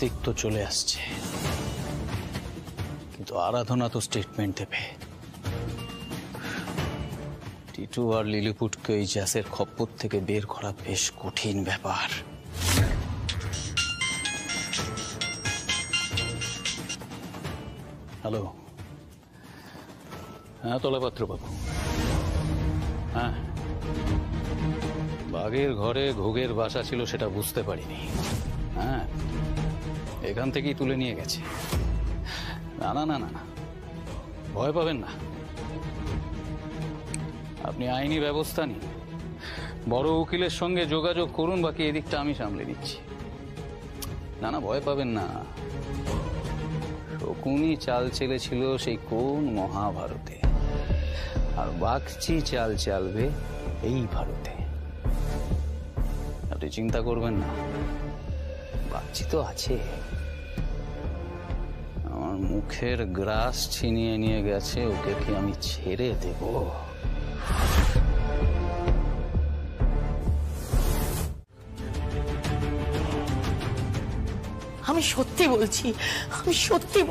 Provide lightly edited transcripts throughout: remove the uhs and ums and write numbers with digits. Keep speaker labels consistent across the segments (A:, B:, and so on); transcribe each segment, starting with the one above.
A: কার্তিক তো চলে আসছে, কিন্তু আরাধনা তো স্টেটমেন্ট দেবে। টিটু আর লিলিপুটকে এই জ্যাসের খপ্পর থেকে বের করা বেশ কঠিন ব্যাপার। হ্যালো, হ্যাঁ তলাপাত্র বাবু, হ্যাঁ বাঘের ঘরে ঘুঘের বাসা ছিল সেটা বুঝতে পারিনি। হ্যাঁ এখান থেকেই তুলে নিয়ে গেছে। না না না না না, ভয় পাবেন না, আপনি আইনি ব্যবস্থা নিন, বড় উকিলের সঙ্গে যোগাযোগ করুন, বাকি এদিকটা আমি সামলে নিচ্ছি। না না ভয় পাবেন না, শকুনি চাল চেলেছিল সেই কোন মহাভারতে, আর বাঘচি চাল চালবে এই ভারতে। আপনি চিন্তা করবেন না, বাঘচি তো আছে। আমার মুখের গ্রাস ছিনিয়ে নিয়ে গেছে, ওকে কি আমি ছেড়ে দেব?
B: আমি সত্যি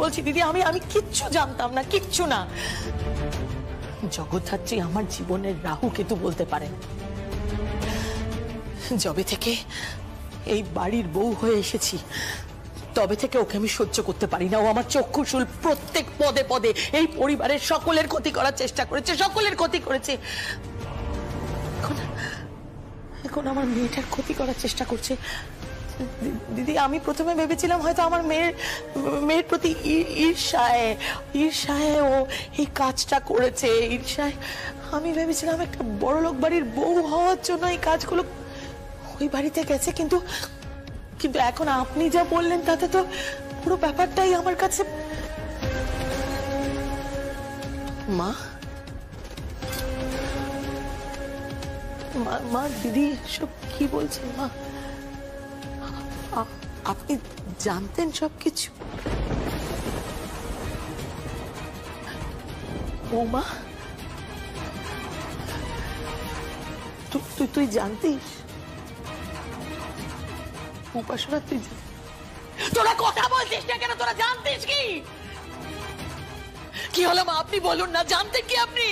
B: বলছি দিদি, আমি কিচ্ছু জানতাম না, কিচ্ছু না। জগদ্ধাত্রী আমার জীবনের রাহু কেতু বলতে পারেন। যবে থেকে এই বাড়ির বউ হয়ে এসেছি তবে থেকে ওকে আমি সহ্য করতে পারি না। ও আমার চক্ষুশূল, প্রত্যেক পদে পদে এই পরিবারের সকলের ক্ষতি করার চেষ্টা করেছে, সকলের ক্ষতি করেছে। এখন আমার মেয়েটার ক্ষতি করার চেষ্টা করছে। দিদি আমি প্রথমে ভেবেছিলাম হয়তো আমার মেয়ের প্রতি ঈর্ষায় ও এই কাজটা করেছে। ঈর্ষায় আমি ভেবেছিলাম একটা বড়লোক বাড়ির বউ হওয়ার জন্য এই কাজগুলো ওই বাড়িতে গেছে, কিন্তু এখন আপনি যা বললেন তাতে তো পুরো ব্যাপারটাই আমার কাছে। মা মা দিদি সব কি বলছেন? মা আপনি জানতেন সবকিছু? ও মা তুই জানতিস? উপাসনা তুই তোরা কথা বলছিস না কেন? তোরা জানতিস কি হলো মা? আপনি বলুন না, জানতেন কি আপনি?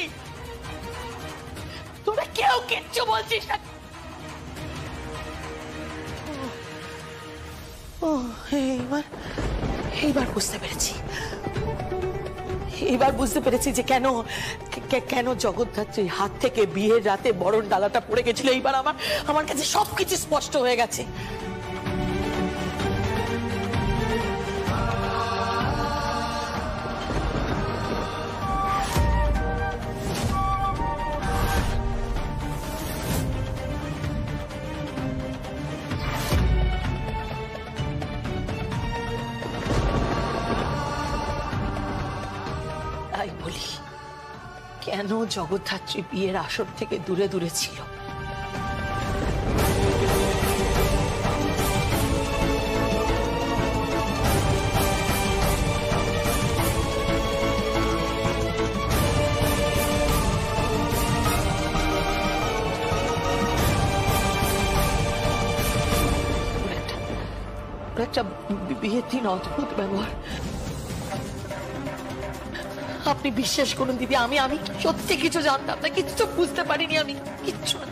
B: তোরা কেউ কিচ্ছু বলছিস না। এইবার বুঝতে পেরেছি যে কেন জগদ্ধাত্রীর হাত থেকে বিয়ের রাতে বরণ ডালাটা পড়ে গেছিল। এইবার আমার কাছে সবকিছু স্পষ্ট হয়ে গেছে। তাই বলি, কেন জগদ্ধাত্রী বিয়ের আসর থেকে দূরে দূরে ছিল? একটা বিয়ের দিন অদ্ভুত ব্যবহার। আপনি বিশ্বাস করুন দিদি, আমি সত্যি কিছু জানতাম না, কিছু তো বুঝতে পারিনি, আমি কিচ্ছু না।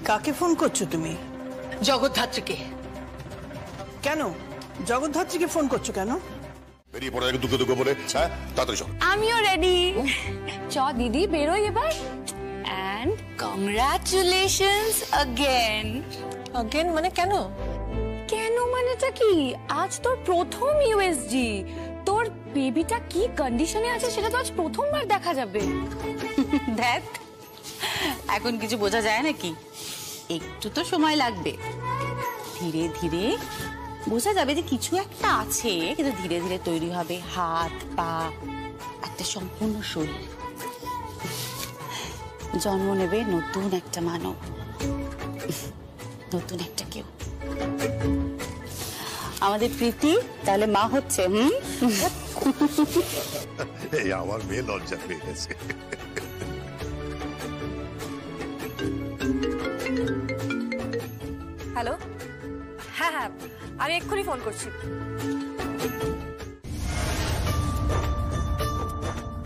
C: কাকে ফোন করছো তুমি?
B: জগদ্ধাত্রীকে।
C: কেন জগদ্ধাত্রীকে ফোন করছো কেন?
D: বেরিয়ে পড়ে দুঃখ দুঃখ বলে। হ্যাঁ তাড়াতাড়ি চল।
E: আমিও রেডি। চ দিদি বেরোই এবার। And congratulations again.
B: अगेन মানে কেন?
E: কেন মানেটা কি? আজ তোর প্রথম ইউএসজি। তোর বেবিটা কি কন্ডিশনে আছে সেটা তো আজ প্রথমবার দেখা যাবে।
F: দেখ, এখন কিছু বোঝা যায় নাকি? একটু তো সময় লাগবে, ধীরে ধীরে বোঝা যাবে যে কিছু একটা আছে, কিন্তু ধীরে ধীরে তৈরি হবে হাত পা, একটা সম্পূর্ণ শরীর। জন্ম নেবে নতুন একটা মানব, নতুন একটা কেউ। আমাদের প্রীতি তাহলে মা হচ্ছে।
D: এই আমার মেয়ে লজ্জা পেয়ে গেছে।
E: হ্যালো, হ্যাঁ হ্যাঁ, আমি এক্ষুনি ফোন করছি।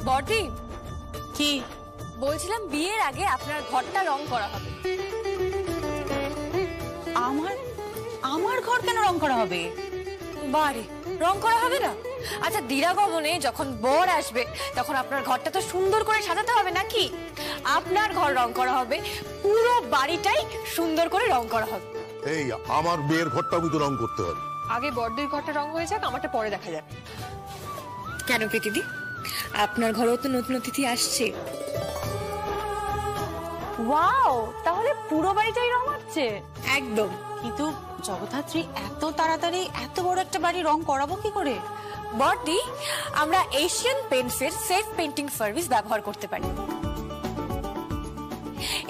E: বড়দি,
F: কি?
E: বলছিলাম বিয়ের আগে আপনার ঘরটা রং করা হবে।
F: আমার আমার ঘর কেন রং করা হবে?
E: বারে, রং করা হবে না? আচ্ছা, দিরাগমনে যখন বর আসবে তখন আপনার ঘরটা তো সুন্দর করে সাজাতে হবে নাকি? আপনার ঘর রং করা হবে, পুরো বাড়িটাই সুন্দর করে রং করা হবে।
D: এই আমার মেয়ের ঘরটাও কিন্তু রং করতে হবে।
E: আগে বড়দির ঘরটা রং হয়ে যাক, আমারটা পরে দেখা যাবে। কেন প্রীতিদি, আপনার ঘরেও তো নতুন অতিথি আসছে। ওয়াও, তাহলে পুরো বাড়িটাই রং হচ্ছে? একদম।
F: কিন্তু জগদ্ধাত্রী, এত তাড়াতাড়ি এত বড় একটা বাড়ি রং করাবো কি করে?
E: বড়দি, আমরা এশিয়ান পেইন্টসের সেফ পেইন্টিং সার্ভিস ব্যবহার করতে পারি।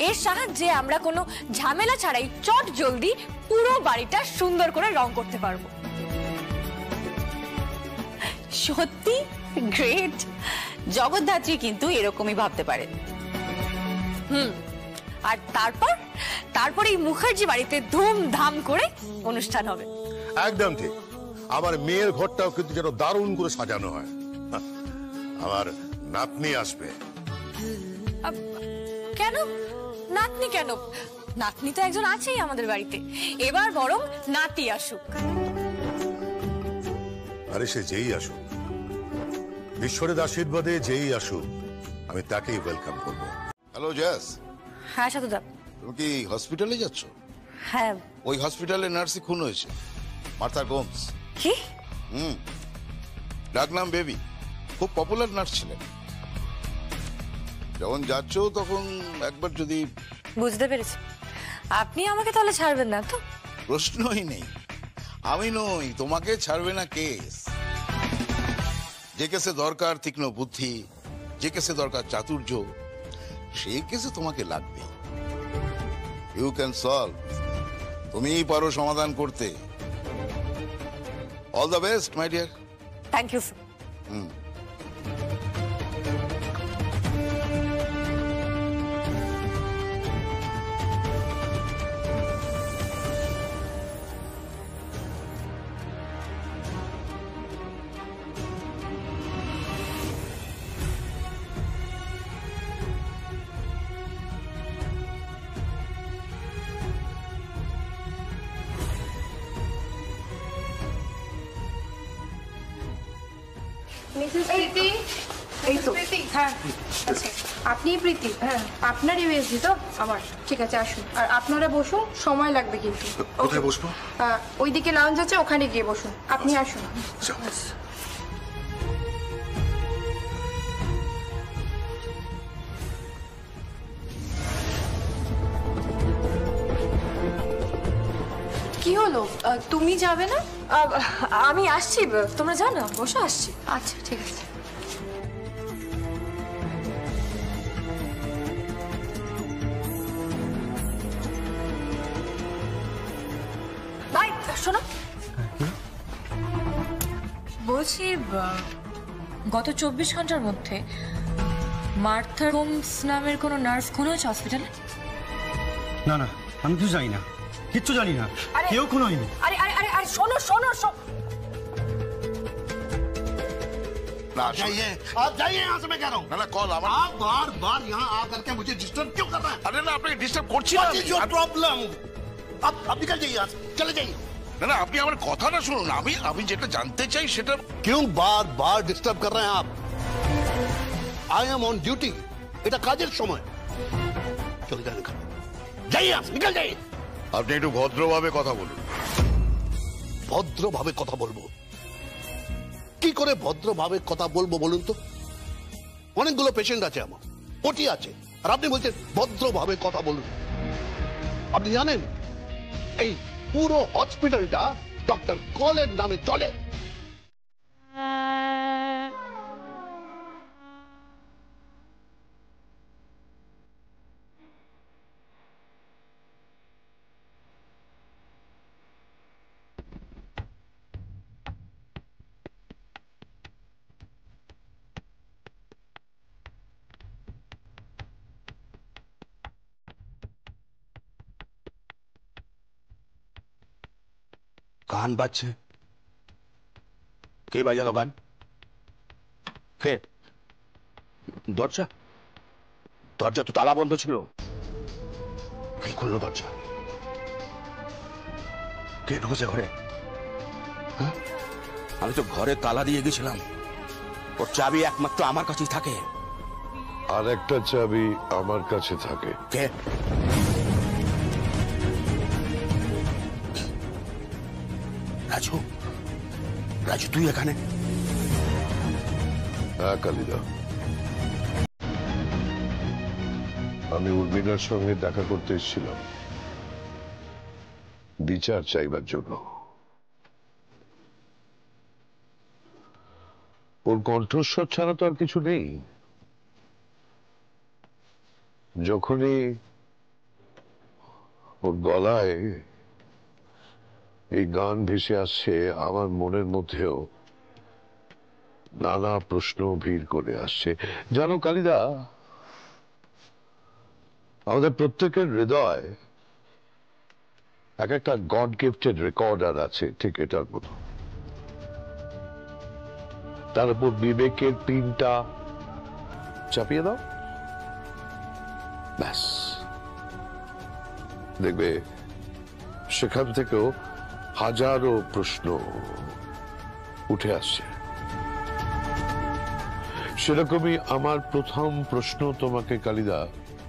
E: এর সাহায্যে আমরা কোনো ঝামেলা ছাড়াই চট জলদি পুরো বাড়িটা সুন্দর করে রং করতে পারবো।
F: সত্যি গ্রেট। জগদ্ধাত্রী কিন্তু এরকমই ভাবতে পারে।
E: আর তারপর এই মুখার্জি বাড়িতে ধুমধাম করে অনুষ্ঠান হবে।
D: একদম ঠিক। আমার মেয়ের ঘরটাও কিন্তু যেন দারুণ করে সাজানো হয়। আমার নাতনি আসবে।
E: কেন নাতনি? কেন নাতনি তো একজন আছেই আমাদের বাড়িতে, এবার বরং নাতি আসুক।
D: আরে সে যেই আসুক, ঈশ্বরের আশীর্বাদে যেই আসুক, আমি তাকেই ওয়েলকাম করব। হ্যালো জয়াস,
E: হ্যাঁ সাধুদা।
D: তুমি কি হসপিটালে যাচ্ছ?
E: হ্যাঁ।
D: ওই হসপিটালে নার্সই খুন হয়েছে, মার্থা গোমস।
E: কি?
D: ডাকনাম বেবি, খুব পপুলার নার্স ছিলেন। যখন যাচ্ছ তখন একবার যদি...
E: বুঝতে পেরেছি, আপনি আমাকে তাহলে ছাড়বেন না তো?
D: প্রশ্নই নেই, আমি নই, তোমাকে ছাড়বে না কেস। যে কেসে দরকার তীক্ষ্ণ বুদ্ধি, যে কেসে দরকার চাতুর্য, সেই কেসে তোমাকে লাগবে। ইউ ক্যান সলভ, তুমিই পারো সমাধান করতে। All the best my dear.
E: Thank you.
G: Mrs Preeti, এই তো। হ্যাঁ, আচ্ছা, আপনি প্রীতি? হ্যাঁ, আপনার ইউএসজি তো? আমার। ঠিক আছে, আসুন। আর আপনারা বসুন, সময় লাগবে কিন্তু।
D: কোথায় বসবো?
G: ওইদিকে লাউঞ্জ আছে, ওখানে গিয়ে বসুন। আপনি আসুন। কি হলো, তুমি যাবে না?
E: আমি আসছি, তোমরা যাও না, বসে আসছি।
G: আচ্ছা, ঠিক আছে।
E: ভাই শোনো, বলছি গত 24 ঘন্টার মধ্যে মার্থা গোমস নামের কোনো নার্স খুন হয়েছে হসপিটালে?
H: না না, আমি কিছু জানি না, কিচ্ছু জানি না, কেউ খুন হয়নি।
E: আরে আরে আরে আরে শোনো শোনো
D: না
I: जाइए, आप जाइए यहाँ से। मैं कह रहा हूँ
D: না কল আমার।
I: आप बार बार यहाँ आकर के मुझे डिस्टर्ब क्यों कर रहे हैं?
D: আরে না, আপনাকে ডিস্টার্ব করছি না।
I: What is your problem? आप निकल जाइए यहाँ से, चले जाइए।
D: না না, আপনি আমার কথাটা শুনুন। আমি যেটা জানতে চাই সেটা...
I: क्यों बार बार डिस्टर्ब कर रहे हैं आप? आई एम ऑन ड्यूटी, এটা কাজের সময়। চলে যান এখানে, যাইए यहाँ से, निकल जाइए।
D: আপনি একটু ভদ্রভাবে কথা বলুন।
I: ভদ্রভাবে কথা বলবো? কি করে ভদ্রভাবে কথা বলবো বলুন তো? অনেকগুলো পেশেন্ট আছে আমার, ওটি আছে, আর আপনি বলছেন ভদ্রভাবে কথা বলুন। আপনি জানেন এই পুরো হসপিটালটা ডক্টর কলের নামে চলে। গান বাজছে। কে বাজালো গান? কে? দরজা দরজা তো তালা বন্ধ ছিল। কে খুললো দরজা? কে ঢুকেছে ঘরে? হ্যাঁ, আমি তো ঘরে তালা দিয়ে গেছিলাম। ওর চাবি একমাত্র আমার কাছেই থাকে।
J: আর একটা চাবি আমার কাছে থাকে।
I: কে? রাজু, রাজু তুই এখানে?
J: হ্যাঁ কালিদা, আমি উর্মিলার সঙ্গে দেখা করতে এসেছিলাম বিচার চাইবার জন্য। ওর কণ্ঠস্বর ছাড়া তো আর কিছু নেই। যখনই ওর গলায় এই গান ভেসে আসছে, আমার মনের মধ্যেও নানা প্রশ্ন ভিড় করে আসছে। জানো কালিদা, আমাদের প্রত্যেকের হৃদয় এক একটা গড গিফটেড রেকর্ডার আছে, ঠিক এটার মতো। তার উপর বিবেকের পিনটা চাপিয়ে দাও, ব্যাস দেখবে সেখান থেকেও হাজারো প্রশ্ন উঠে আসছে। সেরকমই আমার প্রথম প্রশ্ন তোমাকে কালিদা,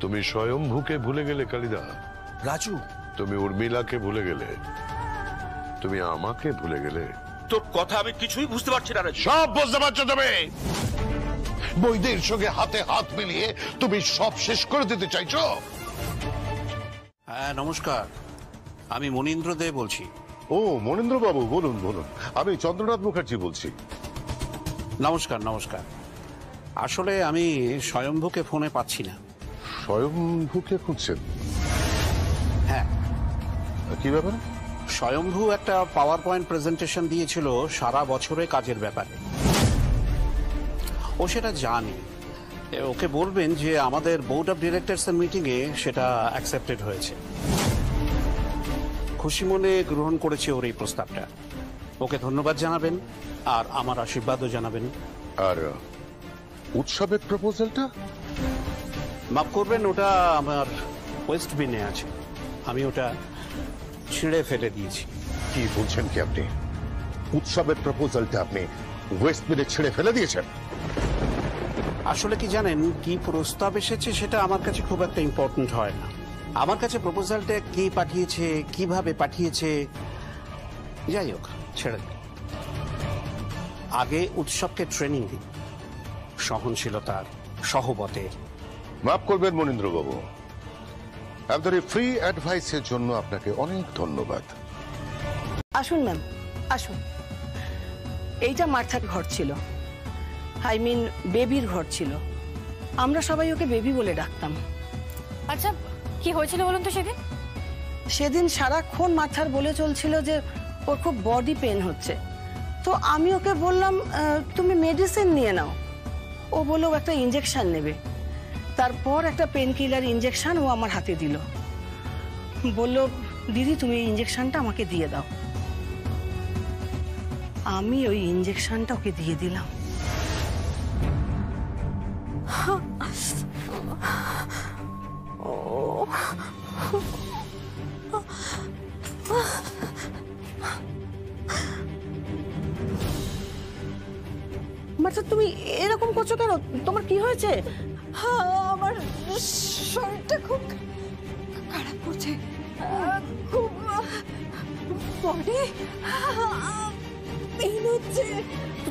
J: তুমি স্বয়ম্ভূকে ভুলে গেলে কালিদা।
I: রাজু,
J: তুমি উর্মিলাকে ভুলে গেলে, তুমি আমাকে ভুলে গেলে।
I: তোর কথা আমি কিছুই বুঝতে পারছি না রাজু।
J: সব বুঝতে পারছো তুমি? বৈদের সঙ্গে হাতে হাত মিলিয়ে তুমি সব শেষ করে দিতে চাইছো?
K: হ্যাঁ নমস্কার, আমি মনীন্দ্র দে বলছি।
J: ও মনীন্দ্র বাবু, বলুন বলুন। আমি চন্দ্রনাথ মুখার্জি বলছি।
K: নমস্কার নমস্কার। আসলে আমি স্বয়ম্ভূকে ফোনে পাচ্ছি না।
J: স্বয়ম্ভূকে খুঁজছেন?
K: হ্যাঁ।
J: কি ব্যাপার?
K: স্বয়ম্ভূ একটা পাওয়ার পয়েন্ট প্রেজেন্টেশন দিয়েছিল সারা বছরে কাজের ব্যাপারে। ও সেটা জানে। ওকে বলবেন যে আমাদের বোর্ড অফ ডিরেক্টরস এর মিটিং এ সেটা অ্যাকসেপ্টেড হয়েছে। খুশি মনে গ্রহণ করেছে ওর এই প্রস্তাবটা। ওকে ধন্যবাদ জানাবেন আর আমার আশীর্বাদও জানাবেন।
J: আর উৎসবের প্রপোজালটা?
K: মাফ করবেন, ওটা আমার ওয়েস্ট বিনে আছে। আমি ওটা ছিঁড়ে ফেলে দিয়েছি।
J: কি বলছেন কি আপনি? উৎসবের প্রপোজালটা আপনি ওয়েস্ট বিনে ছিঁড়ে ফেলে দিয়েছেন?
K: আসলে কি জানেন, কি প্রস্তাব এসেছে সেটা আমার কাছে খুব একটা ইম্পর্টেন্ট হয় না। আমার কাছে প্রপোজালটা কে পাঠিয়েছে, কিভাবে পাঠিয়েছে, যাই হোক ছেড়ে দিন। আগে উৎসবকে ট্রেনিং দিন, সহনশীলতার, সহবতের।
J: মাফ করবেন মনীন্দ্র বাবু, আপনার এই ফ্রি অ্যাডভাইসের জন্য আপনাকে অনেক ধন্যবাদ।
C: আসুন ম্যাম, আসুন। এইটা মার্থার ঘর ছিল, আই মিন বেবির ঘর ছিল। আমরা সবাই ওকে বেবি বলে ডাকতাম।
E: আচ্ছা কি হয়েছিল বলুন তো সেদিন?
C: সেদিন সারাক্ষণ মাথার বলে চলছিল যে ওর খুব বডি পেন হচ্ছে। তো আমি ওকে বললাম তুমি মেডিসিন নিয়ে নাও। ও বললো একটা ইঞ্জেকশন নেবে। তারপর একটা পেন কিলার ইঞ্জেকশন ও আমার হাতে দিল, বলল দিদি তুমি এই ইঞ্জেকশনটা আমাকে দিয়ে দাও। আমি ওই ইঞ্জেকশনটা ওকে দিয়ে দিলাম। মার্থা তুমি এরকম করছো কেন? তোমার কি হয়েছে?
E: আমার শরীরটা খুব খারাপ করছে, খুব বডি পেইন হচ্ছে।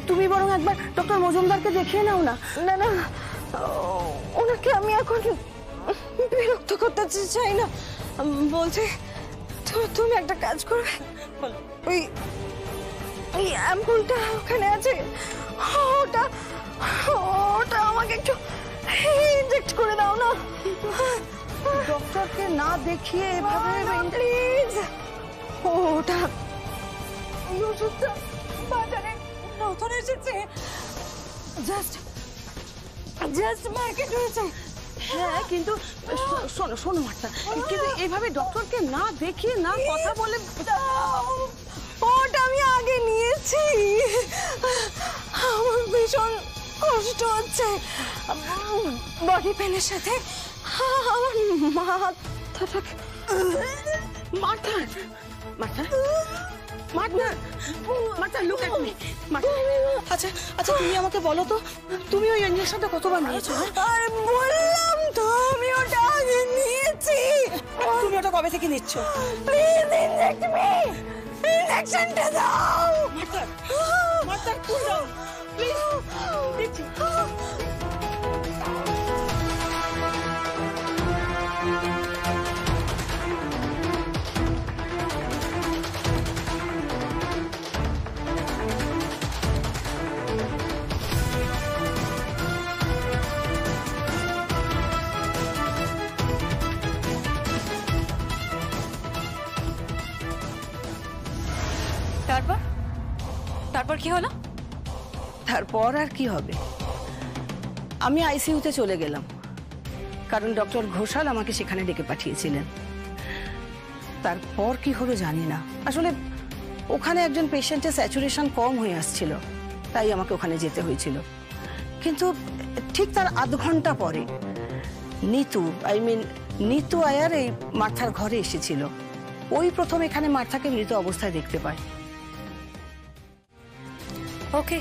C: তুমি বরং একবার ডক্টর মজুমদারকে দেখিয়ে নাও না।
E: না না, ওনাকে আমি এখন বিরক্ত করতে চাই না। বলছে তুমি একটা কাজ করবে, ওই ওই অ্যাম্পুলটা ওখানে আছে, ওটা ওটা আমাকে একটু ইনজেক্ট করে দাও না।
C: ডক্টরকে না দেখিয়ে এভাবে
E: প্লিজ। ওটা ওই ওষুধটা বাজারে নতুন এসেছে, জাস্ট মার্কেট হয়েছে।
C: হ্যাঁ কিন্তু শোনো শোনো মার্থা, কিন্তু এভাবে ডক্টরকে না দেখিয়ে না কথা বলে
E: ওর
C: আমি আগে নিয়েছি। আমার ভীষণ কষ্ট হচ্ছে বডি পেনের সাথে। আমার আচ্ছা আচ্ছা, তুমি আমাকে বলো তো, তুমি ওই ইঞ্জেকশনটা কতবার নিয়েছো? আরে বললাম তো আমি ওটা আগে নিয়েছি। তুমি ওটা কবে থেকে নিচ্ছ? প্লিজ ইনজেক্ট মি, ইনজেকশনটা দাও। মার্থা কুল ডাউন প্লিজ, দিচ্ছি।
E: তারপর তারপর কি হলো?
C: তারপর আর কি হবে, আমি আইসিইউতে চলে গেলাম, কারণ ডক্টর ঘোষাল আমাকে সেখানে ডেকে পাঠিয়েছিলেন। তারপর কি হলো জানি না, আসলে ওখানে একজন পেশেন্টের স্যাচুরেশন কম হয়ে আসছিল, তাই আমাকে ওখানে যেতে হয়েছিল। কিন্তু ঠিক তার আধ ঘন্টা পরে নিতু আয়ার এই মার্থার ঘরে এসেছিল। ওই প্রথম এখানে মার্থাকে মৃত অবস্থায় দেখতে পায়।
E: ওকে,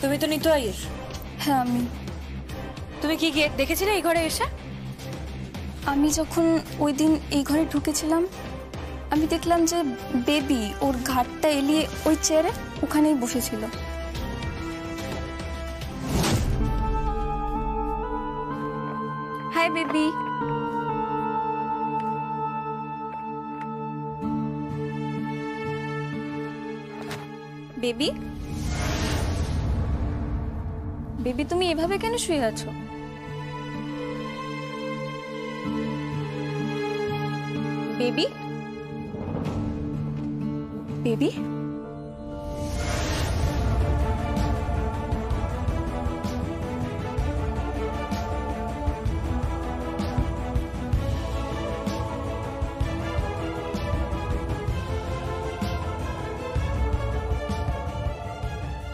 E: তুমি তো নিতু আইয়ের?
L: হ্যাঁ আমি।
E: তুমি কি গিয়ে দেখেছিলে এই ঘরে এসে?
L: আমি যখন ওই দিন এই ঘরে ঢুকেছিলাম, আমি দেখলাম যে বেবি ওর ঘাটটা এলিয়ে ওই চেয়ারে ওখানেই বসেছিল। Hi baby. বেবি, বেবি তুমি এভাবে কেন শুয়ে আছো? Baby, baby,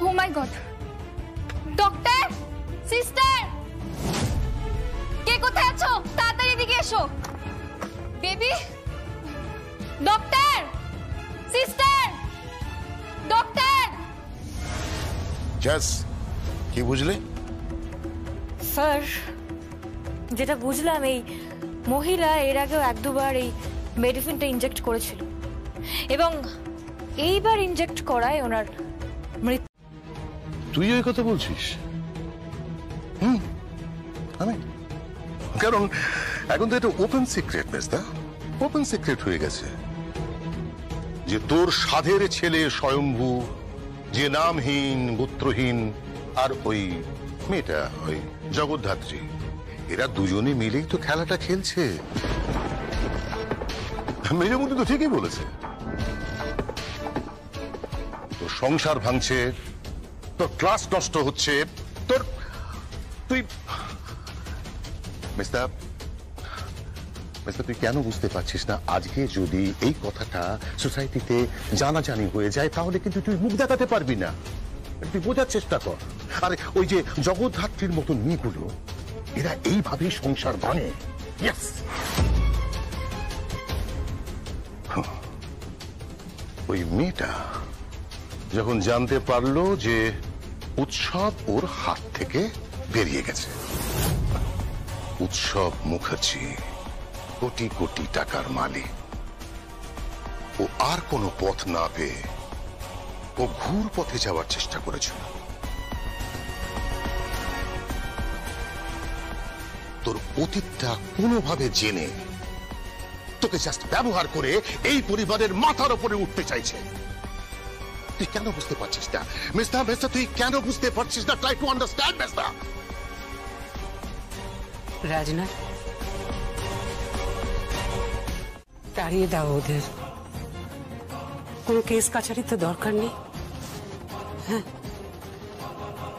L: oh my god, doctor, sister, কে কোথায় আছো? তাড়াতাড়ি এদিকে এসো। Baby, doctor, sister, doctor.
D: জাস কি বুঝলে?
E: স্যার, যেটা বুঝলাম এই মহিলা এর আগেও এক দুবার এই মেডিসিনটা ইনজেক্ট করেছিল এবং এইবার ইনজেক্ট করায় ওনার মৃত্যু।
J: তুই এই কথা বলছিস?
M: আমি কারণ এখন তো এটা ওপেন সিক্রেট, মেজদা, ওপেন সিক্রেট হয়ে গেছে যে তোর সাধের ছেলে স্বয়ম্ভু, যে নামহীন গোত্রহীন, আর ওই মেয়েটা ওই জগদ্ধাত্রী, এরা দুজনে মিলেই তো খেলাটা খেলছে। মেজমুটি তো ঠিকই বলেছে, তোর সংসার ভাঙছে, তোর ক্লাস নষ্ট হচ্ছে, তোর তুই মেজদা, তুই কেন বুঝতে পারছিস না আজকে যদি এই কথাটা সোসাইটিতে জানাজানি হয়ে যায় তাহলে কিন্তু তুই মুখ দেখাতে পারবি না। তুই বোঝার চেষ্টা কর। আরে ওই যে জগদ্ধাত্রীর মতন মেয়েগুলো এরা এইভাবেই সংসার ভাঙে। ওই মেয়েটা যখন জানতে পারলো যে উৎসব ওর হাত থেকে বেরিয়ে গেছে, উৎসব মুখার্জি কোটি কোটি টাকার মালিক, ও আর কোনো পথ না পেয়ে ও ঘুর পথে যাওয়ার চেষ্টা করেছিল। তোর অতীতটা কোনোভাবে জেনে তোকে জাস্ট ব্যবহার করে এই পরিবারের মাথার উপরে উঠতে চাইছে। তুই কেন বুঝতে পারছিস না মেজদা? তুই কেন বুঝতে পারছিস না? ট্রাই টু আন্ডারস্ট্যান্ড মেজদা।
N: রাজনা, তাড়িয়ে দাও ওদের, কোনো কেস কাছারি তো দরকার নেই। হ্যাঁ,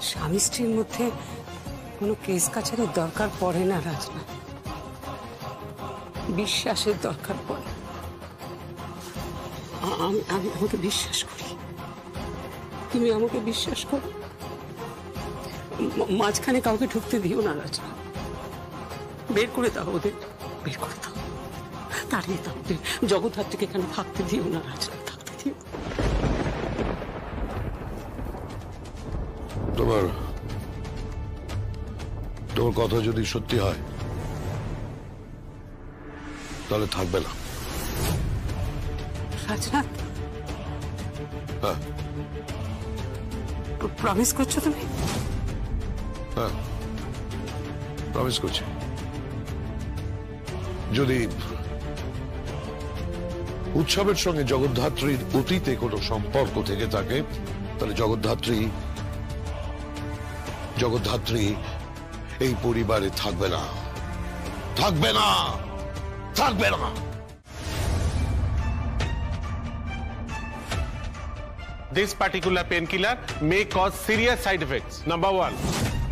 N: স্বামী স্ত্রীর মধ্যে কোনো কেস কাছারির দরকার পড়ে না রাজনা, বিশ্বাসের দরকার পড়ে। আমি আমাকে বিশ্বাস করি, তুমি আমাকে বিশ্বাস করো। মাঝখানে কাউকে ঢুকতে দিও না রাজা, বের করে দাও ওদের, বের করে দাও, তাড়িয়ে দাও ওদের। জগদ্ধাত্রীকে এখানে থাকতে দিও না রাজা, থাকতে দিও।
J: তোমার কথা যদি সত্যি হয় তাহলে থাকবে না।
N: রাজনাথ,
J: হ্যাঁ
N: প্রমিস করছো তুমি?
J: হ্যাঁ প্রমিস করছি। যদি উৎসবের সঙ্গে জগদ্ধাত্রীর অতীতে কোনো সম্পর্ক থেকে থাকে তাহলে জগদ্ধাত্রী এই পরিবারে থাকবে না, থাকবে না, থাকবে না।
O: This particular painkiller may cause serious side effects. Number 1,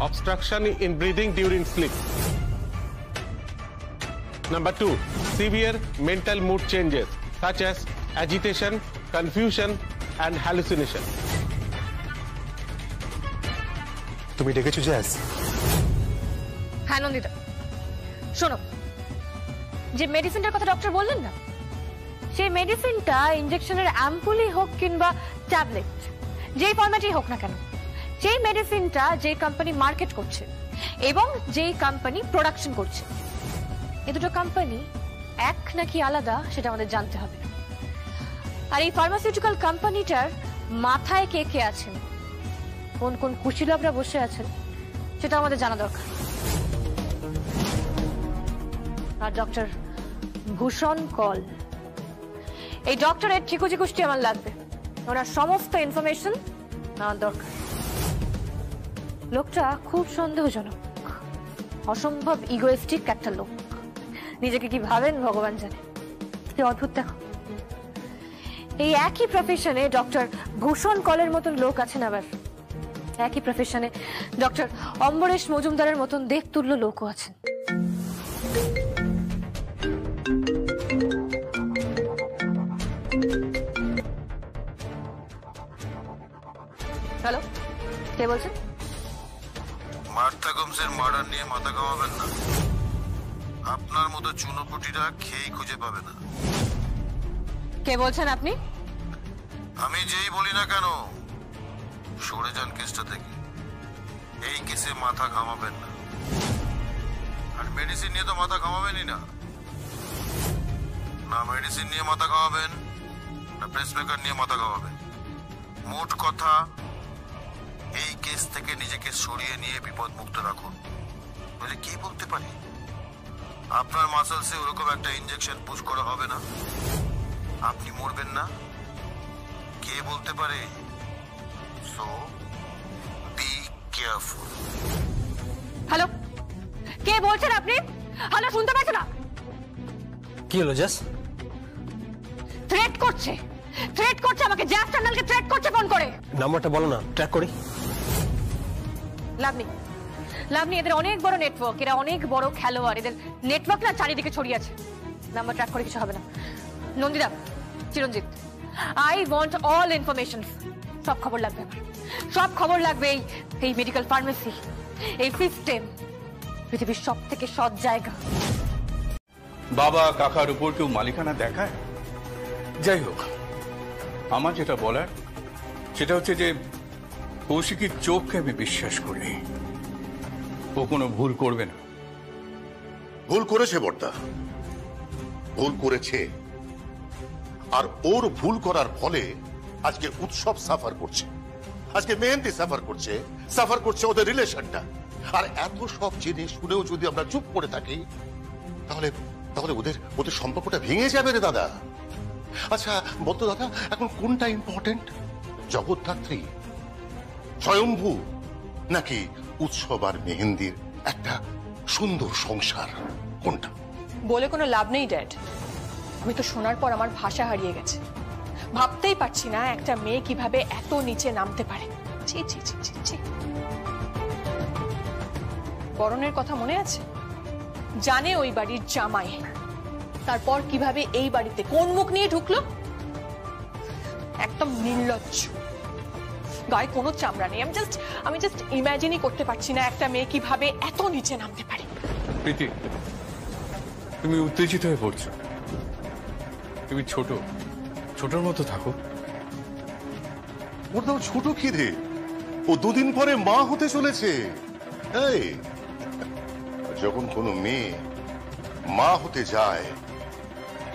O: obstruction in breathing during sleep. Number 2, severe mental mood changes such as agitation, confusion and hallucination.
P: তুমি ডেকেছো জ্যাস?
E: হ্যাঁ নন্দিতা, শোনো, যে মেডিসিনটার কথা ডক্টর বললেন না, সেই মেডিসিনটা ইনজেকশনের অ্যাম্পুলই হোক কিংবা ট্যাবলেট, যেই ফরম্যাটই হোক না কেন, সেই মেডিসিনটা যে কোম্পানি মার্কেট করছে এবং যেই কোম্পানি প্রোডাকশন করছে, এ দুটো কোম্পানি এক নাকি আলাদা সেটা আমাদের জানতে হবে। আর এই ফার্মাসিউটিক্যাল কোম্পানিটার মাথায় কে কে আছেন, কোন কোন কুশীলবরা বসে আছেন, সেটা আমাদের জানা দরকার। আর ডক্টর ভূষণ কল, এই ডক্টরের ঠিকুজি কুষ্টি আমার লাগবে, ওনার সমস্ত ইনফরমেশন আমার দরকার। লোকটা খুব সন্দেহজনক, অসম্ভব ইগোয়েস্টিক একটা লোক, নিজেকে কি ভাবেন ভগবান জানে। কি অদ্ভুত দেখো, এই একই প্রফেশনে ডক্টর ভূষণ কলের মতন লোক আছেন, আবার একই প্রফেশনে ডক্টর অম্বরেশ মজুমদারের মতন দেখতুল্য লোকও আছেন। হ্যালো, কে বলছেন?
Q: মার্থা গোমসের মার্ডার নিয়ে মাথা ঘামাবেন না, আপনার মতো চুনোপুটিরা খেয়েই খুঁজে পাবে না।
E: কে বলছেন আপনি?
Q: আমি যেই বলি না কেন, সরে যান কেসটা থেকে, এই কেসে মাথা ঘামাবেন না। আর মেডিসিন নিয়ে তো মাথা ঘামাবেনই না, না মেডিসিন নিয়ে মাথা ঘামাবেন না প্রেসমেকার নিয়ে মাথা ঘামাবেন। মোট কথা, এই কেস থেকে নিজেকে সরিয়ে নিয়ে বিপদ মুক্ত রাখুন। বলে কি বলতে পারি, আপনার মাসেলসে ওরকম একটা ইনজেকশন পুশ করা হবে না, আপনি মরবেন না, কে বলতে পারে? So be careful.
E: হ্যালো, কে বলছেন আপনি? হ্যালো, শুনতে পাচ্ছেন না?
P: কি হলো জ্যাস?
E: থ্রেট করছে, থ্রেট করছে আমাকে, জ্যাস টান্ডালকে থ্রেট করছে ফোন করে।
P: নাম্বারটা বলো না, ট্র্যাক করি।
E: লাভ নেই, এদের অনেক বড় নেটওয়ার্ক, এরা অনেক বড় খেলোয়াড়, এদের নেটওয়ার্ক না চারিদিকে ছড়িয়ে আছে। নাম্বার ট্র্যাক করে কিছু হবে না। নন্দিতা, চিরঞ্জিত, আই ওয়ান্ট অল ইনফরমেশন, সব খবর লাগবে আমার, সব খবর লাগবে। এই মেডিকেল ফার্মেসি, এই সিস্টেম পৃথিবীর সব থেকে সৎ জায়গা।
R: বাবা কাকার উপর কেউ মালিকানা দেখায়? যাই হোক, আমার যেটা বলার সেটা হচ্ছে যে কৌশিকীর চোখকে আমি বিশ্বাস করি, ও কোনো ভুল করবে না।
M: ভুল করেছে বড়দা, ভুল করেছে, আর ওর ভুল করার ফলে আজকে উৎসব সাফার করছে, আজকে মেহেন্দি সাফার করছে ওদের রিলেশনটা। আর এত সব জিনিস শুনেও যদি আমরা চুপ করে থাকি তাহলে তাহলে ওদের ওদের সম্পর্কটা ভেঙে যাবে রে দাদা। আচ্ছা বলতো দাদা, এখন কোনটা ইম্পর্টেন্ট, জগদ্ধাত্রী, স্বয়ম্ভু, নাকি উৎসব আর মেহেন্দির একটা সুন্দর সংসার, কোনটা?
S: বলে কোনো লাভ নেই ড্যাড, আমি তো শোনার পর আমার ভাষা হারিয়ে গেছে। ভাবতেই পারছি না একটা মেয়ে কিভাবে এত নিচে নামতে পারে। ছি ছি ছি ছি ছি। বরণের কথা মনে আছে? জানে ওই বাড়ির জামাই, তারপর কিভাবে এই বাড়িতে কোন মুখ নিয়ে ঢুকলো? একদম নির্লজ্জ, গায়ে কোনো চামড়া নেই। আমি জাস্ট ইমাজিনই করতে পারছি না একটা মেয়ে কিভাবে এত নিচে নামতে পারে।
R: প্রীতি, তুমি উত্তেজিত হয়ে পড়ছো। তুমি ছোটর মতো থাকো।
M: ওর দাও ছোট কি রে, ও দুদিন পরে মা হতে চলেছে। এই যখন কোনো মেয়ে মা হতে যায়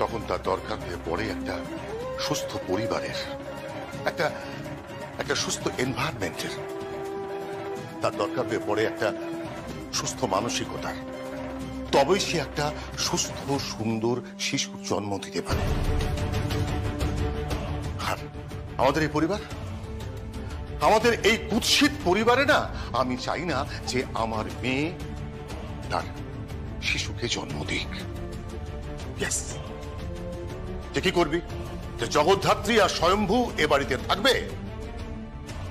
M: তখন তার দরকার হয়ে পড়ে একটা সুস্থ পরিবারের, একটা সুস্থ এনভায়রনমেন্টের। তার দরকার হয়ে পড়ে একটা সুস্থ মানসিকতার। তবেই সে একটা সুস্থ সুন্দর শিশুর জন্ম দিতে পারে। আর আমাদের এই পরিবার, আমাদের এই কুৎসিত পরিবারে না, আমি চাই না যে আমার মেয়ে তার শিশুকে জন্ম দিক। যে কি করবি, যে জগদ্ধাত্রী আর স্বয়ম্ভু এ বাড়িতে থাকবে,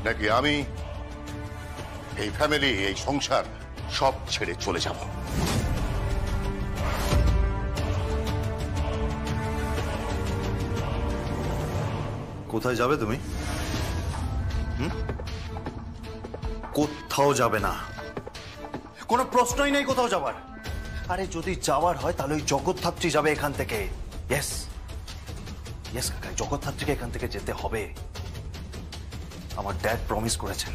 M: নাকি আমি এই ফ্যামিলি, এই সংসার সব ছেড়ে চলে যাব?
T: কোথায় যাবে তুমি? কোথাও যাবে না, কোনো প্রশ্নই নেই কোথাও যাবার। আরে যদি যাওয়ার হয় তাহলে ওই জগদ্ধাত্রী যাবে এখান থেকে। ইয়েস ইয়েস কাকা, জগদ্ধাত্রীকে এখান থেকে যেতে হবে। আমার ড্যাড প্রমিস করেছেন,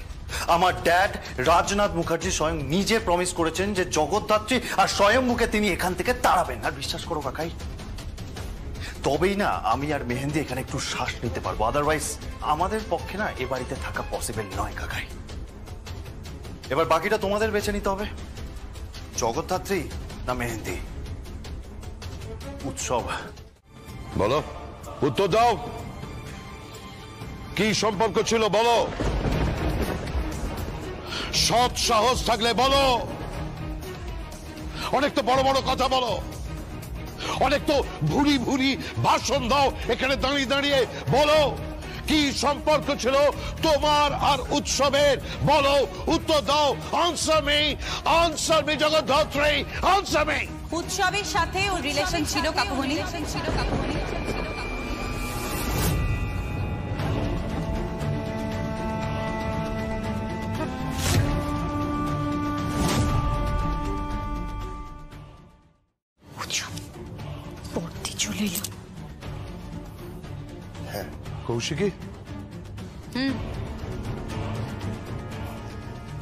T: আমার ড্যাড রাজনাথ মুখার্জি স্বয়ং নিজে প্রমিস করেছেন যে জগদ্ধাত্রী আর স্বয়ম্ভুকে তিনি এখান থেকে তাড়াবেন। আর বিশ্বাস করো কাকাই, তবেই না আমি আর মেহেন্দি এখানে একটু শ্বাস নিতে পারবো। আদারওয়াইজ আমাদের পক্ষে না এ বাড়িতে থাকা পসিবল নয় কাকাই। এবার বাকিটা তোমাদের বেছে নিতে হবে, জগদ্ধাত্রী না মেহেন্দি। উৎসব
J: বলো, উত্তর দাও, কি সম্পর্ক ছিল বলো? সৎ সাহস থাকলে বলো। অনেক তো বড় বড় কথা বলো, অনেক তো ভুরি ভুরি ভাষণ দাও, এখানে দাঁড়িয়ে দাঁড়িয়ে বলো কি সম্পর্ক ছিল তোমার আর উৎসবের? বলো, উত্তর দাও। Answer me Jagaddhatri, answer me.
F: উৎসবের সাথে ওর রিলেশন ছিল কাকুমণি।
E: পড়তে চলে এলো।
J: হ্যাঁ কৌশিকী,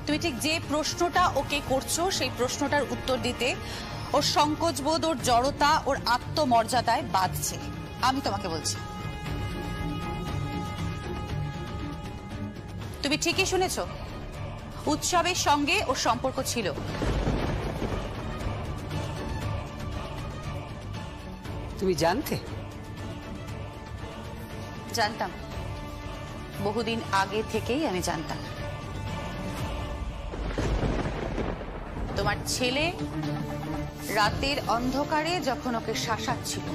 F: তুমি ঠিক যে প্রশ্নটা ওকে করছো সেই প্রশ্নটার উত্তর দিতে ওর সংকোচ বোধ, ওর জড়তা, ওর আত্মমর্যাদায় বাঁধছে। আমি তোমাকে বলছি, তুমি ঠিকই শুনেছো, উৎসবের সঙ্গে ওর সম্পর্ক ছিল।
N: তুমি জানতে?
F: জানতাম, বহুদিন আগে থেকেই আমি জানতাম। তোমার ছেলে রাতের অন্ধকারে যখন ওকে শাসাচ্ছিল,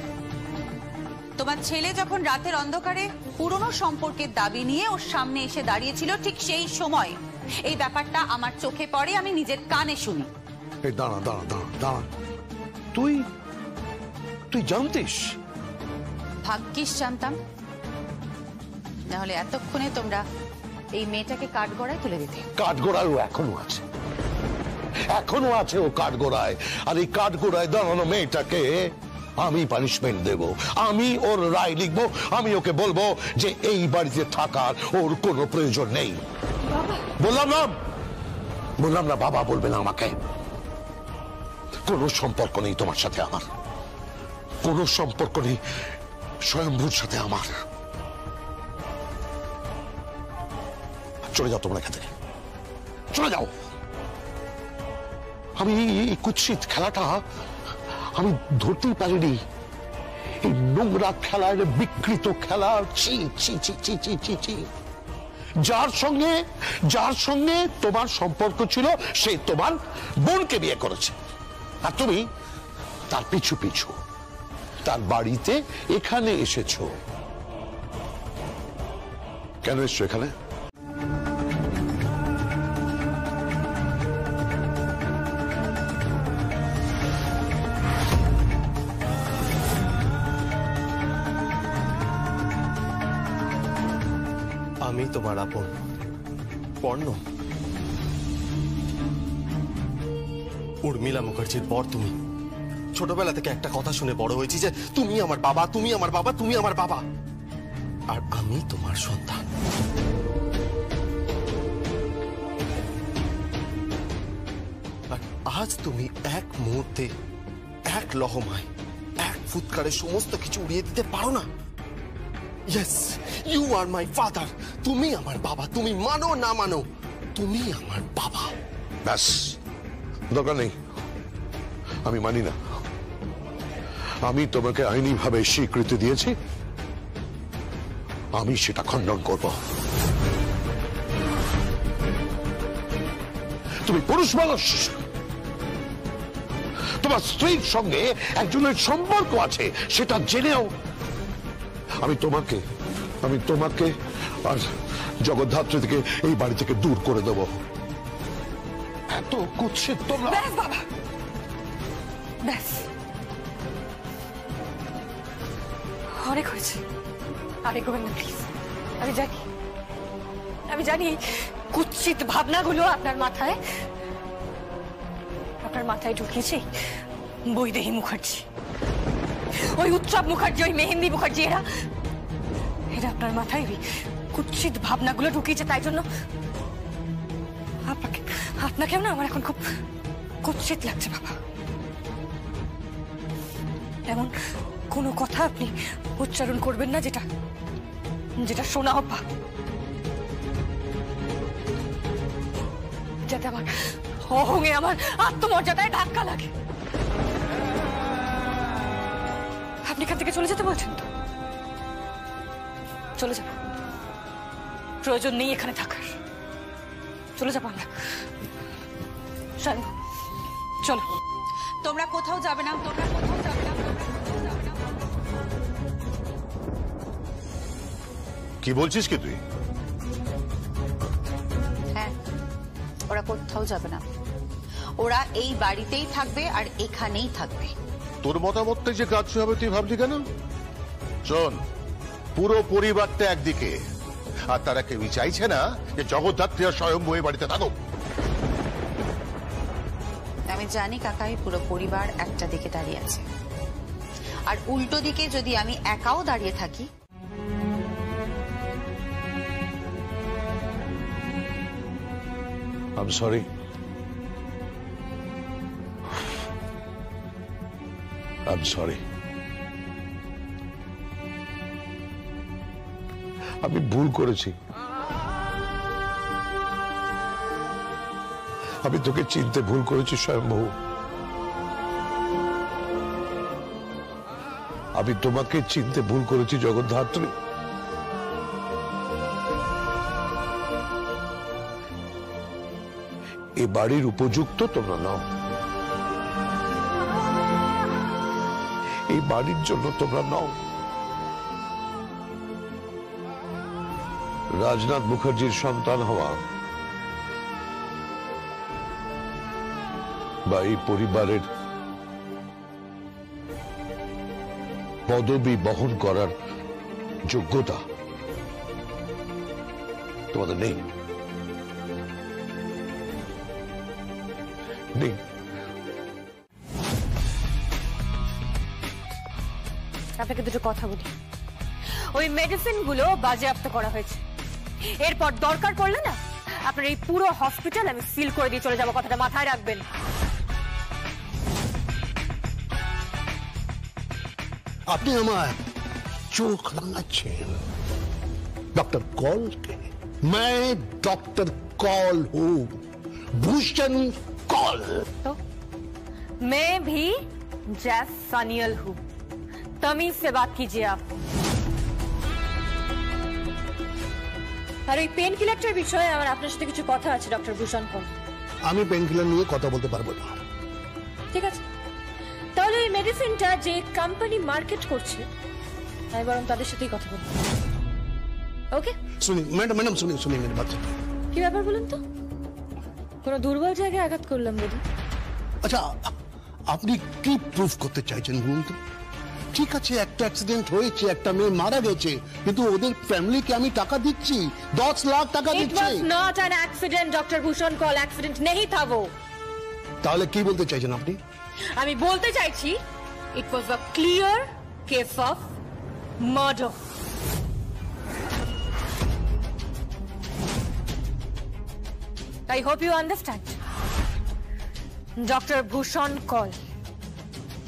F: তোমার ছেলে যখন রাতের অন্ধকারে পুরনো সম্পর্কের দাবি নিয়ে ওর সামনে এসে দাঁড়িয়েছিল, ঠিক সেই সময় এই ব্যাপারটা আমার চোখে পড়ে, আমি নিজের কানে শুনি।
J: দাঁড়া দাঁড়া দাঁড়া দাঁড়া, তুই জানতিস?
F: ভাগ্যিস জানতাম, নাহলে এতক্ষণে তোমরা এই মেয়েটাকে কাঠগড়ায় তুলে দিতে।
J: কাঠগড়ায় ও এখনো আছে ও কাঠগড়ায়। আর এই কাঠগড়ায় দাঁড়ানো মেয়েটাকে আমি পানিশমেন্ট দেব, আমি ওর রায় লিখবো, আমি ওকে বলবো যে এই বাড়িতে থাকার ওর কোনো প্রয়োজন নেই। বললাম না বাবা বলবে না আমাকে। কোনো সম্পর্ক নেই তোমার সাথে আমার, কোনো সম্পর্ক নেই স্বয়ম্ভুর সাথে আমার। চলে যাও তোমরা এখান থেকে, চলে যাও। আমি এই কুৎসিত খেলাটা আমি ধরতেই পারিনি। এই নোংরা খেলার, বিকৃত খেলা, ছি ছি ছি ছি ছি ছি ছি। যার সঙ্গে তোমার সম্পর্ক ছিল সে তোমার বোনকে বিয়ে করেছে, আর তুমি তার পিছু পিছু তার বাড়িতে এখানে এসেছো। কেন এসছো এখানে?
P: আমি তোমার আপন পর্ণ। উর্মিলা মুখার্জির পর তুমি। ছোটবেলা থেকে একটা কথা শুনে বড় হয়েছি যে তুমি আমার বাবা, তুমি আমার বাবা, তুমি আমার বাবা, আর আমি তোমার সন্তান। আর আজ তুমি এক মুহূর্তে, এক লহমায়, এক ফুৎকারে সমস্ত কিছু উড়িয়ে দিতে পারো না। Yes, you are my father. তুমি আমার বাবা, তুমি মানো না মানো, তুমি আমার বাবা।
J: ব্যাস, দরকার নেই, আমি মানি না। আমি তোমাকে আইনিভাবে স্বীকৃতি দিয়েছি, আমি সেটা খণ্ডন করব। তুমি পুরুষ মানুষ, তোমার স্ত্রীর সঙ্গে একজনের সম্পর্ক আছে, সেটা জেনেও আমি তোমাকে আর জগদ্ধাত্রী থেকে এই বাড়ি থেকে দূর করে দেব। এত কুৎসিত তোমরা।
E: ব্যাস বাবা, ব্যাস, অনেক হয়েছে। আরে গোবিন্দ প্লিজ, আমি জানি কুৎসিত ভাবনাগুলো আপনার মাথায় ঢুকিয়েছে বৈদেহী মুখার্জি, ওই উৎসব মুখার্জি, ওই মেহেন্দি মুখার্জি, এরা আপনার মাথায় ওই কুৎসিত ভাবনাগুলো ঢুকিয়েছে। তাই জন্য আপনাকেও না আমার এখন খুব কুৎসিত লাগছে বাবা। এমন কোনো কথা আপনি উচ্চারণ করবেন না যেটা শোনা হবা, যাতে আমার অহংয়ে, আমার আত্মমর্যাদায় ধাক্কা লাগে। আপনি এখান থেকে চলে যেতে বলছেন তো? চলে যাব, প্রয়োজন নেই এখানে থাকার। চলে যাবো আমরা। চলো।
F: তোমরা কোথাও যাবে না,
J: কি বলছিস কি তুই?
F: হ্যাঁ, ওরা কোথাও যাবে না, ওরা এই বাড়িতেই থাকবে আর এখানেই থাকবে।
J: তোর মতামতটা যে কাজ হবে তুই ভাবলি কেন? শোন, পুরো পরিবারটা একদিকে, আর তারা কেউই চাইছে না যে জগদ্ধাত্রী আর স্বয়ম্ভু এই বাড়িতে থাকুক।
F: আমি জানি কাকাই পুরো পরিবার একটা দিকে দাঁড়িয়ে আছে, আর উল্টো দিকে যদি আমি একাও দাঁড়িয়ে থাকি,
J: I'm sorry. I'm sorry. আমি ভুল করেছি। আমি তোকে চিনতে ভুল করেছি স্বয়ম্ভু। আমি তোমাকে চিনতে ভুল করেছি জগদ্ধাত্রী। এ বাড়ির উপযুক্ত তোমরা নাও, এই বাড়ির জন্য তোমরা নাও। রাজনাথ মুখার্জির সন্তান হওয়া বা এই পরিবারের পদবি বহন করার যোগ্যতা তোমাদের নেই।
E: আপনাকে দুটো কথা বলি। ওই মেডিসিন গুলো বাজেয়াপ্ত করা হয়েছে, এরপর দরকার পড়লে না আপনার এই পুরো হসপিটাল আমি সিল করে দিয়ে চলে যাবো, কথাটা মাথায় রাখবেন।
I: আপনি আমার চোখ রাঙাচ্ছেন। डॉक्टर कॉल के मैं डॉक्टर कॉल हूं, भूषण कॉल।
E: तो मैं भी जैस सानियल हूं, तमीज से बात कीजिए आप। আর ওই পেন কিলারটার বিষয়ে আমার আপনার সাথে কিছু কথা আছে ডক্টর ভূষণ কল।
I: আমি পেন কিলার নিয়ে কথা বলতে পারবো না।
E: ঠিক আছে, তাহলে এই মেডিসিনটা যে কোম্পানি মার্কেট করছে আমি বরং তাদের সাথেই কথা বলবো। ওকে
I: শুনি ম্যাডাম শুনি মেরে বাচ্চা।
E: কি ব্যাপার বলুন তো? কোনো দুর্বল জায়গায় আঘাত করলাম বোধ।
I: আচ্ছা, আপনি কি প্রুফ করতে চাইছেন বলুন তো? ঠিক আছে একটা অ্যাক্সিডেন্ট হয়েছে, একটা মেয়ে মারা গেছে, কিন্তু ওদের ফ্যামিলিকে আমি টাকা দিচ্ছি, 10 লাখ টাকা
E: It
I: দিচ্ছি।
E: was not an accident, Dr. Bhushan Kaul. Accident नहीं था वो।
I: তাহলে কি বলতে চাইছেন আপনি?
E: আমি বলতে চাইছি, it was a clear case of murder. I hope you understand. Dr. Bhushan Kaul.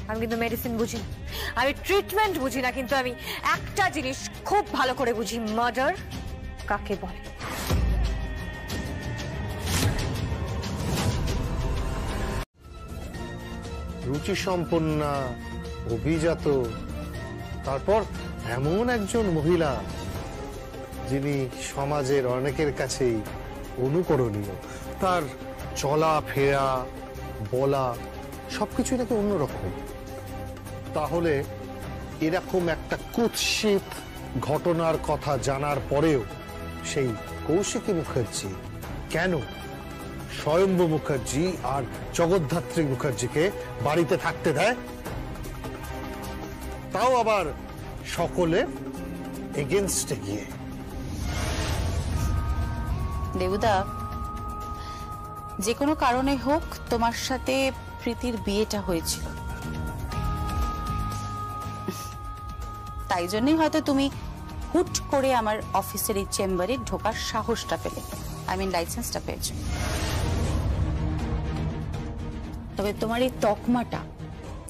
E: আমি কিন্তু মেডিসিন বুঝি না, আমি ট্রিটমেন্ট বুঝি না, কিন্তু আমি একটা জিনিস খুব ভালো করে বুঝি, মার্ডার কাকে বলে।
U: রুচি সম্পন্না, অভিজাত, তারপর এমন একজন মহিলা যিনি সমাজের অনেকের কাছেই অনুকরণীয়। তার চলা ফেরা বলা সবকিছু নাকি অন্যরকম। তাহলে এরকম একটা কুৎসিত ঘটনার কথা জানার পরেও সেই কৌশিকী মুখার্জি কেন স্বয়ম্ভু মুখার্জি আর জগদ্ধাত্রী মুখার্জিকে বাড়িতে থাকতে দেয়, তাও আবার সকলে এগেনস্টে গিয়ে?
F: দেবুদা, যে কোনো কারণে হোক তোমার সাথে প্রীতির বিয়েটা হয়েছিল, তাই জন্যই হয়তো তুমি হুট করে আমার অফিসের এই চেম্বারে ঢোকার সাহসটা পেলে, লাইসেন্সটা পেয়েছো। তবে তোমার এই তকমাটা,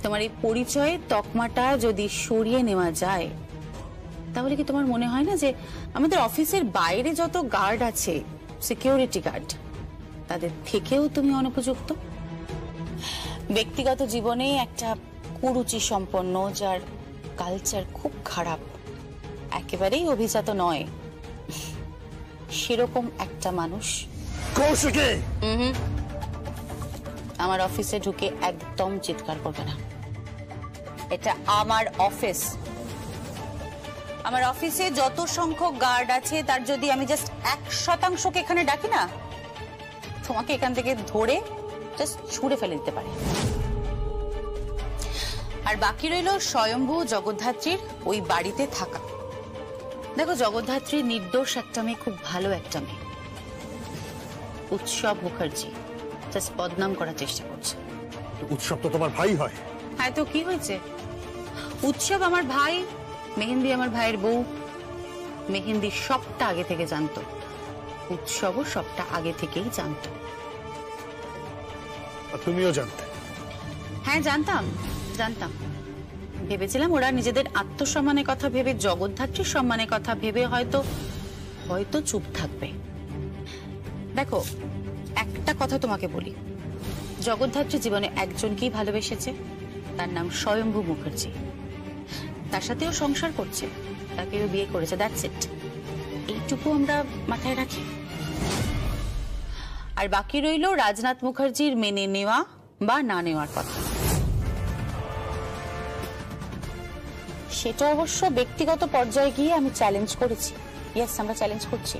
F: তোমার এই পরিচয়ে তকমাটা যদি সরিয়ে নেওয়া যায়, তাহলে কি তোমার মনে হয় না যে আমাদের অফিসের বাইরে যত গার্ড আছে, সিকিউরিটি গার্ড, তাদের থেকেও তুমি অনুপযুক্ত? ব্যক্তিগত জীবনে একটা কুরুচি সম্পন্ন, যার কালচার খুব খারাপ, একেবারেই অভিজাত নয়, সেরকম একটা মানুষ আমার অফিসে ঢুকে একদম চিৎকার করবে না। এটা আমার অফিস। আমার অফিসে যত সংখ্যক গার্ড আছে, তার যদি আমি জাস্ট 1% এখানে ডাকি না, তোমাকে এখান থেকে ধরে জাস্ট ছুঁড়ে ফেলে দিতে পারে। আর বাকি রইল স্বয়ম্ভু জগদ্ধাত্রীর ওই বাড়িতে থাকা। দেখো, জগদ্ধাত্রী নির্দোষ একটা মেয়ে, খুব ভালো একটা মেয়ে। উৎসব মুখার্জি জাস্ট বদনাম করার চেষ্টা করছে।
U: উৎসব তো তোমার ভাই হয়।
F: হ্যাঁ, তো কি হয়েছে? উৎসব আমার ভাই, মেহেন্দি আমার ভাইয়ের বউ। মেহেন্দি সবটা আগে থেকে জানতো, উৎসবও সবটা আগে থেকেই জানতো।
U: তুমিও জানতে?
F: হ্যাঁ, জানতাম। ভেবেছিলাম ওরা নিজেদের আত্মসম্মানের কথা ভেবে, জগদ্ধাত্রীর সম্মানের কথা ভেবে হয়তো চুপ থাকবে। দেখো, একটা কথা তোমাকে বলি, জগদ্ধাত্রী জীবনে একজনকেই ভালোবেসেছে, তার নাম স্বয়ম্ভু মুখার্জি। তার সাথেও সংসার করছে, তাকেও বিয়ে করেছে, দ্যাটস ইট। এইটুকু আমরা মাথায় রাখি। আর বাকি রইল রাজনাথ মুখার্জির মেনে নেওয়া বা না নেওয়ার কথা। সেটা অবশ্য ব্যক্তিগত পর্যায়ে গিয়ে আমি চ্যালেঞ্জ করেছি। ইয়েস, আমরা চ্যালেঞ্জ করছি।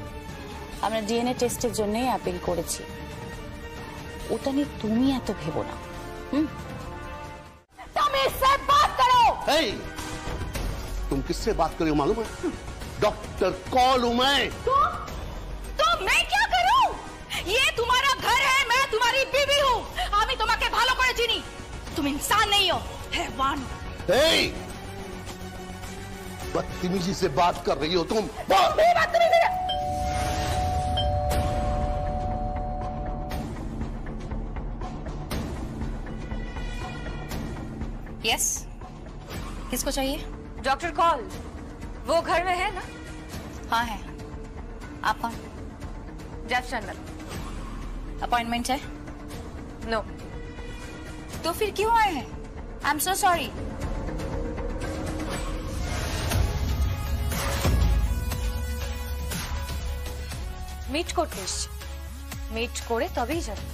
F: আমরা ডিএনএ টেস্টের জন্যই অ্যাপিল করেছি। ওটা নিয়ে তুমি এত ভেবো না।
I: तुम किससे बात कर रही हो मालूम है? डॉक्टर कॉल हूं मैं।
E: तो मैं क्या करूं? ये तुम्हारा घर है, मैं तुम्हारी बीवी हूं। আমি তোমাকে ভালো করে চিনি। तुम इंसान नहीं हो, हैवान।
I: बदतमीजी से बात कर रही हो तुम।
F: यस, किसको चाहिए?
E: डॉक्टर कॉल, वो घर में है ना?
F: हाँ है। आप कौन?
E: जेफ चंदन।
F: अपॉइंटमेंट है?
E: नो।
F: तो फिर क्यों आए हैं? I am so sorry.
E: Meet করতে এসছি, মিট করে তবেই যাবে।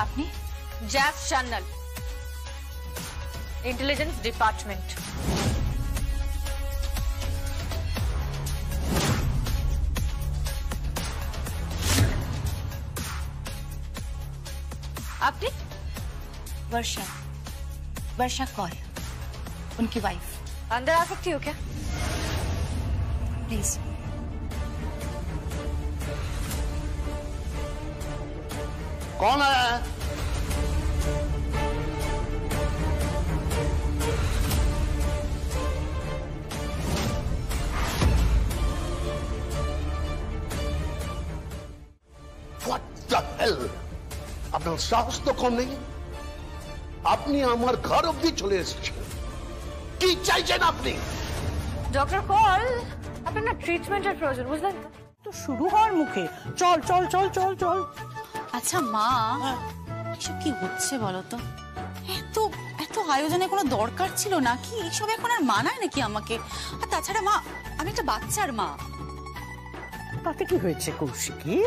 F: আপনি?
E: Jeff Channal, intelligence department. आपने?
F: वर्षा कौल, उनकी वाइफ।
E: अंदर आ सकती हो क्या प्लीज?
I: कौन आया है? What the hell? আপনার সাহস তো কম নেই। আপনি আমার ঘর অব্দি চলে এসেছেন। কি চাইছেন আপনি?
E: ডক্টর কল, আপনার না ট্রিটমেন্টের প্রয়োজন, বুঝলেন?
C: তো শুরু হওয়ার মুখে চল চল চল চল চল।
F: আচ্ছা মা, এসব কি হচ্ছে বলো তো? এত এত আয়োজনের কোনো দরকার ছিল না কি? এইসব এখন আর মানায় নাকি আমাকে? আর তাছাড়া মা, আমি একটা বাচ্চার মা।
C: তাতে কি হয়েছে কৌশিকী?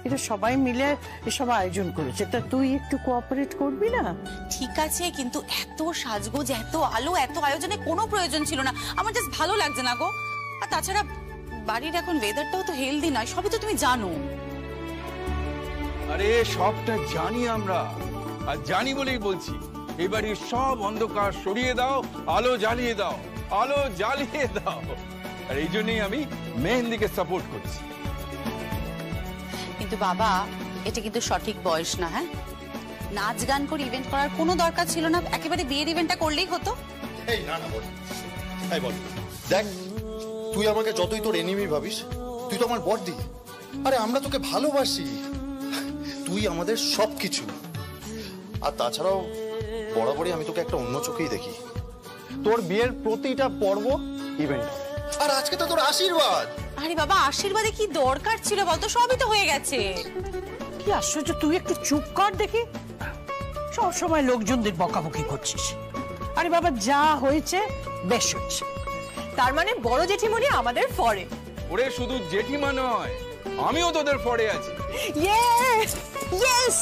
C: এটা সবাই মিলে এসব আয়োজন করেছে, তা তুই একটু কোঅপারেট করবি না?
F: ঠিক আছে, কিন্তু এত সাজগোজ, এত আলো, এত আয়োজনে কোনো প্রয়োজন ছিল না। আমার জাস্ট ভালো লাগছে না গো। আর তাছাড়া বাড়ির এখন ওয়েদারটাও তো হেলদি নয়, সবই তো তুমি জানো।
R: আরে সবটা জানি আমরা, আর জানি বলেই বলছি, এই বাড়ির সব অন্ধকার সরিয়ে দাও, আলো জ্বালিয়ে দাও, আলো জ্বালিয়ে দাও। আর এই জন্যই আমি মেহেন্দিকে সাপোর্ট করছি।
F: কিন্তু বাবা, এটা কিন্তু সঠিক বয়স না। হ্যাঁ, নাচ গান করে ইভেন্ট করার কোনো দরকার ছিল না, একেবারে বিয়ের ইভেন্টটা করলেই হতো।
T: এই না না বল, এই বল, দেখ তুই আমাকে যতই তোর এনিমি ভাবিস, তুই তো আমার বড়দি। আরে আমরা তোকে ভালোবাসি, তুই আমাদের সবকিছু। আর তাছাড়াও বরাবরই আমি তোকে একটা অন্য চোখেই দেখি। তোর বিয়ের প্রতিটা পর্ব ইভেন্ট, আর আজকে তো তোর আশীর্বাদ।
F: আরে বাবা, আশীর্বাদে কি দরকার ছিল বলতো? সবই তো হয়ে গেছে।
C: কি আশ্চর্য, তুই একটু চুপ কর দেখি। সব সময় লোকজনদের বকাবকি করছিস। আরে বাবা, যা হয়েছে বেশ হচ্ছে।
S: তার মানে বড় জেঠিমণি আমাদের ফরে।
R: ওরে শুধু জেঠিমা নয়, আমিও তোদের ফরে আছি।
C: Yes yes.